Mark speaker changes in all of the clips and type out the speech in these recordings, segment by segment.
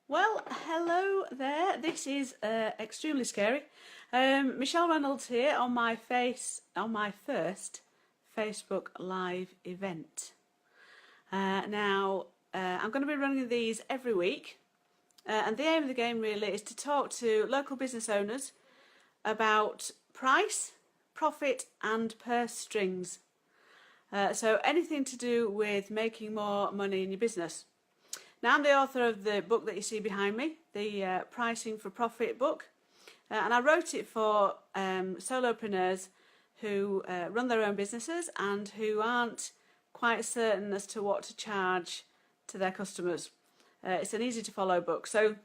Speaker 1: Well, hello there. This is extremely scary. Michelle Reynolds here on my first Facebook Live event. Now, I'm going to be running these every week, and the aim of the game really is to talk to local business owners about price, profit, and purse strings. So anything to do with making more money in your business. Now, I'm the author of the book that you see behind me, the Pricing for Profit book, and I wrote it for solopreneurs who run their own businesses and who aren't quite certain as to what to charge to their customers. It's an easy to follow book. So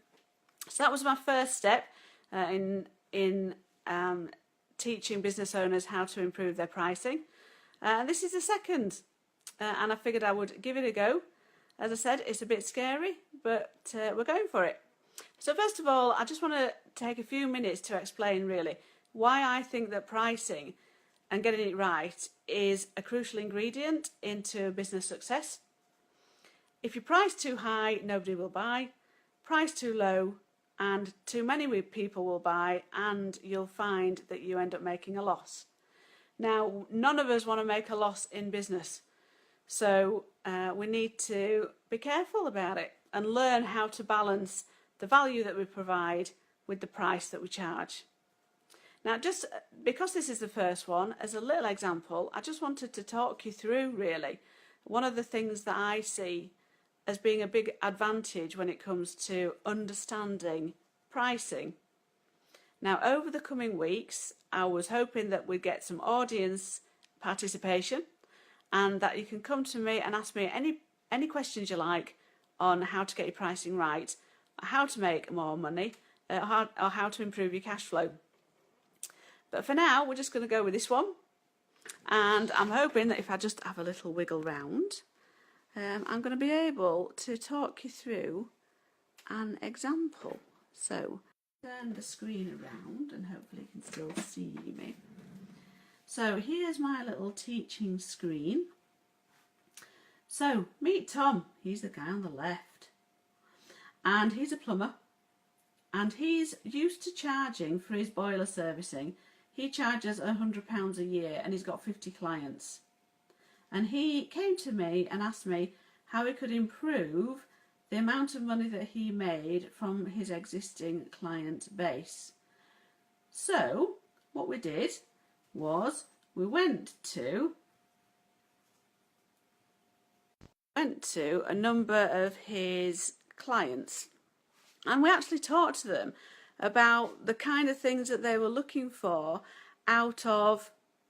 Speaker 1: that was my first step in teaching business owners how to improve their pricing. This is the second, and I figured I would give it a go. As I said, it's a bit scary, but we're going for it. So first of all, I just want to take a few minutes to explain really why I think that pricing and getting it right is a crucial ingredient into business success. If you price too high, nobody will buy. Price too low, and too many people will buy, and you'll find that you end up making a loss. Now, none of us want to make a loss in business. So we need to be careful about it and learn how to balance the value that we provide with the price that we charge. Now, just because this is the first one, as a little example, I just wanted to talk you through really one of the things that I see as being a big advantage when it comes to understanding pricing. Now, over the coming weeks, I was hoping that we'd get some audience participation, and that you can come to me and ask me any questions you like on how to get your pricing right, how to make more money, or how to improve your cash flow. But for now, we're just going to go with this one, and I'm hoping that if I just have a little wiggle round, I'm going to be able to talk you through an example. So turn the screen around and hopefully you can still see me. So here's my little teaching screen. So meet Tom, he's the guy on the left. And he's a plumber. And he's used to charging for his boiler servicing. He charges £100 a year and he's got 50 clients. And he came to me and asked me how he could improve the amount of money that he made from his existing client base. So what we did was we went to a number of his clients, and we actually talked to them about the kind of things that they were looking for out of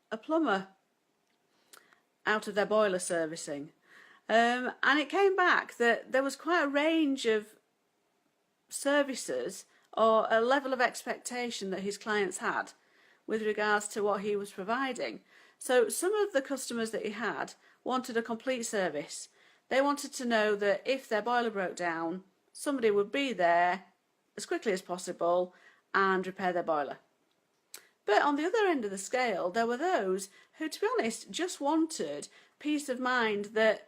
Speaker 1: a plumber, out of their boiler servicing, and it came back that there was quite a range of services or a level of expectation that his clients had with regards to what he was providing. So some of the customers that he had wanted a complete service. They wanted to know that if their boiler broke down, somebody would be there as quickly as possible and repair their boiler. But on the other end of the scale, there were those who, to be honest, just wanted peace of mind that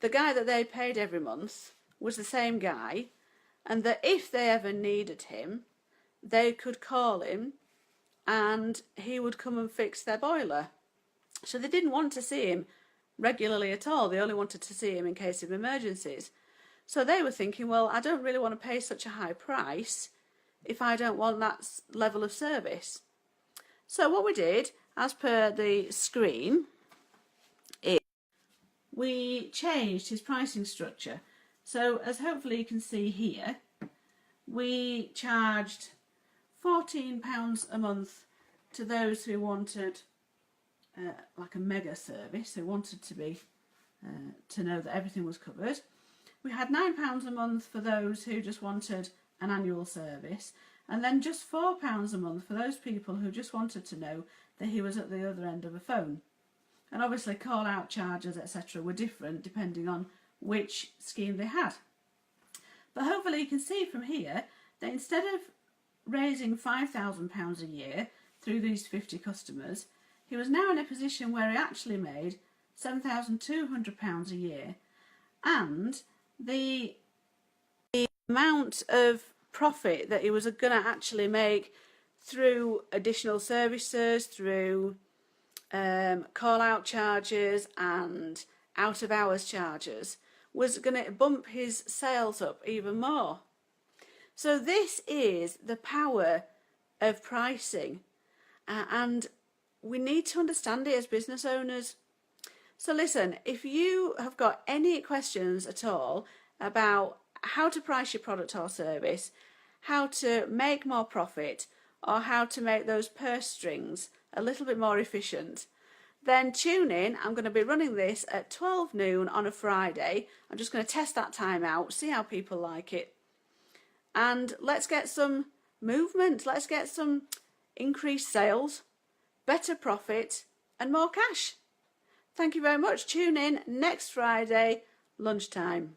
Speaker 1: the guy that they paid every month was the same guy, and that if they ever needed him, they could call him and he would come and fix their boiler. So they didn't want to see him regularly at all. They only wanted to see him in case of emergencies. So they were thinking, well, I don't really want to pay such a high price if I don't want that level of service. So what we did, as per the screen, is we changed his pricing structure. So as hopefully you can see here, we charged £14 a month to those who wanted like a mega service, who wanted to be to know that everything was covered. We had £9 a month for those who just wanted an annual service, and then just £4 a month for those people who just wanted to know that he was at the other end of a phone. And obviously call out charges, etc. were different depending on which scheme they had. But hopefully you can see from here that instead of raising £5,000 a year through these 50 customers, he was now in a position where he actually made £7,200 a year, and the amount of profit that he was going to actually make through additional services, through call-out charges and out-of-hours charges, was going to bump his sales up even more. So this is the power of pricing, and we need to understand it as business owners. So listen, if you have got any questions at all about how to price your product or service, how to make more profit, or how to make those purse strings a little bit more efficient, then tune in. I'm going to be running this at 12 noon on a Friday. I'm just going to test that time out, see how people like it. And let's get some movement. Let's get some increased sales, better profit, and more cash. Thank you very much. Tune in next Friday, lunchtime.